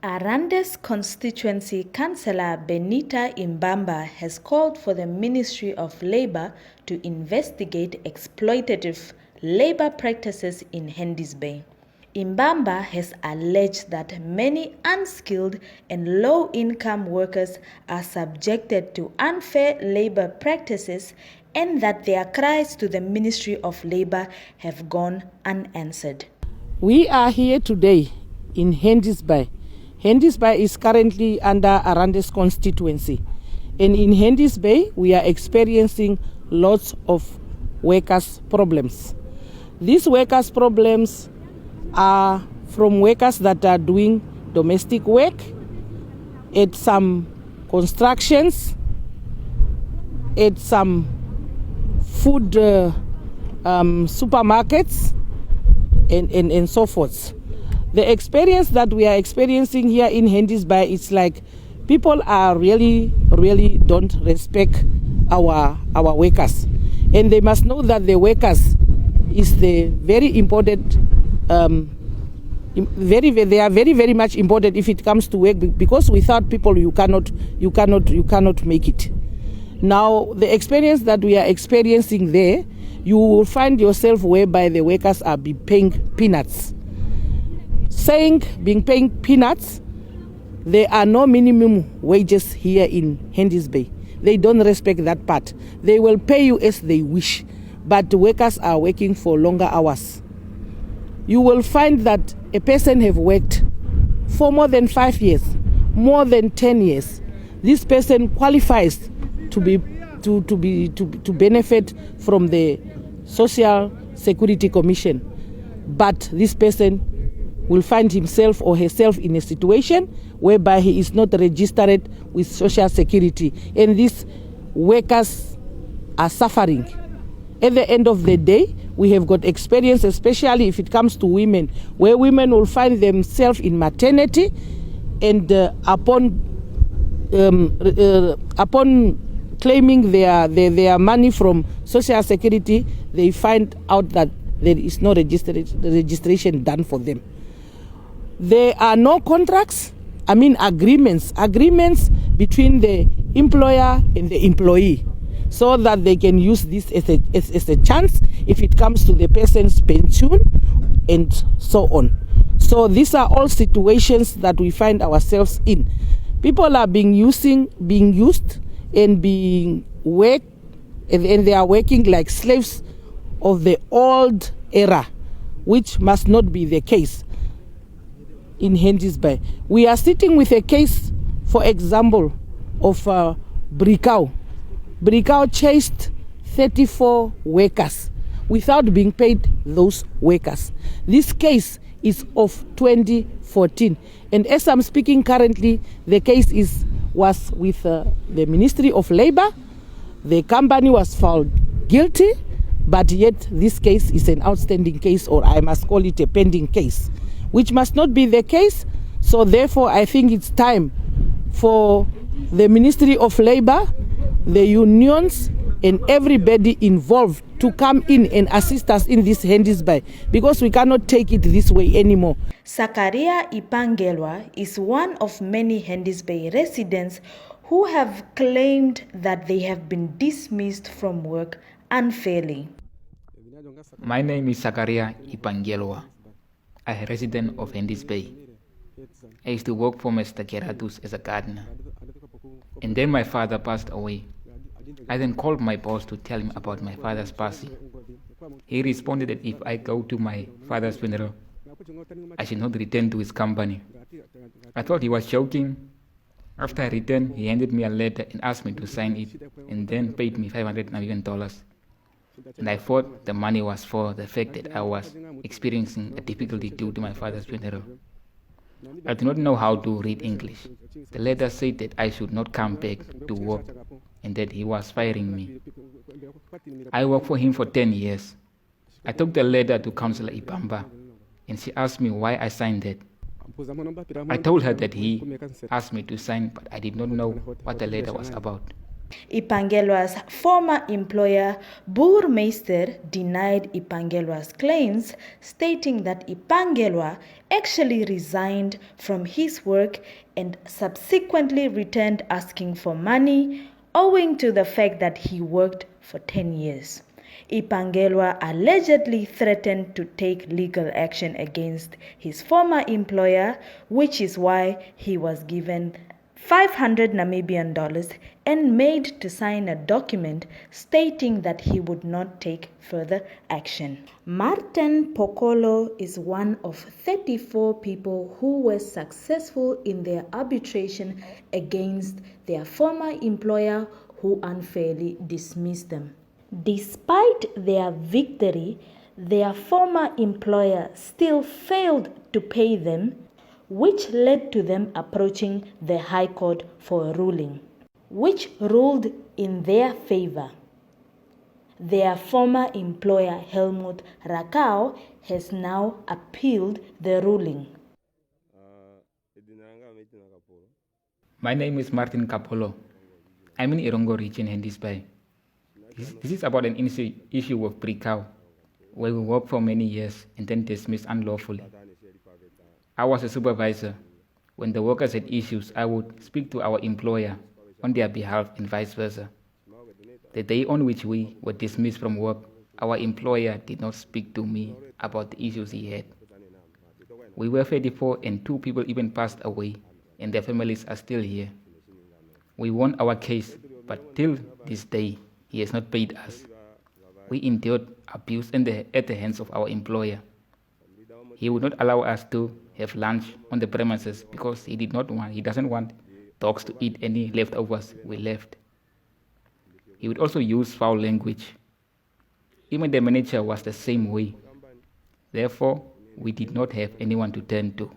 Arandis constituency councillor Benita Imbamba has called for the Ministry of Labour to investigate exploitative labour practices in Hendy's Bay. Imbamba has alleged that many unskilled and low-income workers are subjected to unfair labour practices and that their cries to the Ministry of Labour have gone unanswered. We are here today in Hendy's Bay. Hendy's Bay is currently under Arandis constituency. And in Hendy's Bay, we are experiencing lots of workers' problems. These workers' problems are from workers that are doing domestic work at some constructions, at some food supermarkets, and so forth. The experience that we are experiencing here in Hendy's Bay, it's like people are really don't respect our workers. And they must know that the workers is the very important, they are very much important if it comes to work, because without people you cannot make it. Now, the experience that we are experiencing there, you will find yourself whereby the workers are being paying peanuts. Being paying peanuts, there are no minimum wages here in Hendy's Bay. They don't respect that part. They will pay you as they wish, but the workers are working for longer hours. You will find that a person have worked for more than 5 years, more than 10 years. This person qualifies to benefit from the Social Security Commission, but this person will find himself or herself in a situation whereby he is not registered with Social Security, and these workers are suffering. At the end of the day, we have got experience, especially if it comes to women, where women will find themselves in maternity, and upon claiming their money from Social Security, they find out that there is no registration done for them. There are no contracts, agreements between the employer and the employee, so that they can use this as a chance if it comes to the person's pension and so on. So these are all situations that we find ourselves in. People are being used and being worked, and they are working like slaves of the old era, which must not be the case in Hendy's Bay. We are sitting with a case, for example, of Bricao. Bricao chased 34 workers without being paid those workers. This case is of 2014, and as I'm speaking currently, the case was with the Ministry of Labour. The company was found guilty, but yet this case is an outstanding case, or I must call it a pending case, which must not be the case. So therefore, I think it's time for the Ministry of Labour, the unions, and everybody involved to come in and assist us in this Hendy's Bay, because we cannot take it this way anymore. Sakaria Ipangelwa is one of many Hendy's Bay residents who have claimed that they have been dismissed from work unfairly. My name is Sakaria Ipangelwa. I'm a resident of Hendy's Bay. I used to work for Mr. Keratus as a gardener. And then my father passed away. I then called my boss to tell him about my father's passing. He responded that if I go to my father's funeral, I should not return to his company. I thought he was joking. After I returned, he handed me a letter and asked me to sign it, and then paid me $500 Namibian. And I thought the money was for the fact that I was experiencing a difficulty due to my father's funeral. I do not know how to read English. The letter said that I should not come back to work and that he was firing me. I worked for him for 10 years. I took the letter to Councillor Ibamba, and she asked me why I signed it. I told her that he asked me to sign, but I did not know what the letter was about. Ipangelwa's former employer, Burmeister, denied Ipangelwa's claims, stating that Ipangelwa actually resigned from his work and subsequently returned asking for money, owing to the fact that he worked for 10 years. Ipangelwa allegedly threatened to take legal action against his former employer, which is why he was given 500 Namibian dollars and made to sign a document stating that he would not take further action. Martin Pokolo is one of 34 people who were successful in their arbitration against their former employer who unfairly dismissed them. Despite their victory, their former employer still failed to pay them, which led to them approaching the High Court for a ruling, which ruled in their favor. Their former employer, Helmut Rakau, has now appealed the ruling. My name is Martin Kapolo. I'm in Irongo region, Hendy's Bay. This is about an issue of pre-cow, where we worked for many years and then dismissed unlawfully. I was a supervisor. When the workers had issues, I would speak to our employer on their behalf and vice versa. The day on which we were dismissed from work, our employer did not speak to me about the issues he had. We were 34 and 2 people even passed away, and their families are still here. We won our case, but till this day, he has not paid us. We endured abuse at the hands of our employer. He would not allow us to have lunch on the premises because he doesn't want dogs to eat any leftovers we left. He would also use foul language. Even the manager was the same way. Therefore, we did not have anyone to turn to.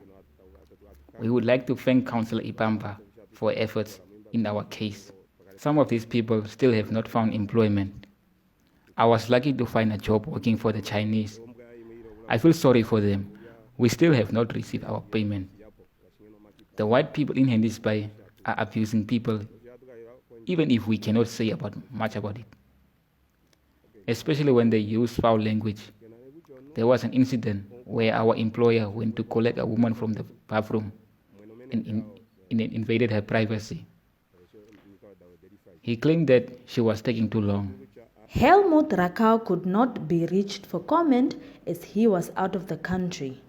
We would like to thank Councillor Ibamba for efforts in our case. Some of these people still have not found employment. I was lucky to find a job working for the Chinese. I feel sorry for them. We still have not received our payment. The white people in Hendy's Bay are abusing people, even if we cannot say much about it. Especially when they use foul language. There was an incident where our employer went to collect a woman from the bathroom and invaded her privacy. He claimed that she was taking too long. Helmut Rakau could not be reached for comment as he was out of the country.